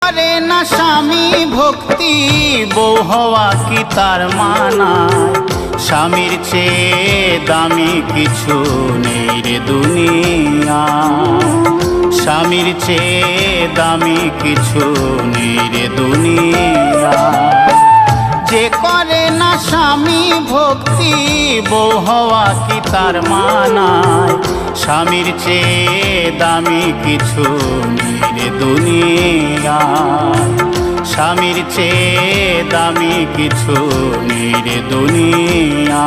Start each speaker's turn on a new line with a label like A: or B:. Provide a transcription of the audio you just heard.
A: করে না স্বামী ভক্তি বউ হওয়া কি তার মানায়? স্বামীর চেয়ে দামি কিছু নেই রে দুনিয়া, স্বামীর চেয়ে দামি কিছু নেই রে দুনিয়া। যে করে না স্বামী ভক্তি বউ হওয়া কি তার মানায়? স্বামীর চেয়ে দামি কিছু নেই রে দুনিয়া, স্বামীর চেয়ে দামি কিছু নেই রে দুনিয়া।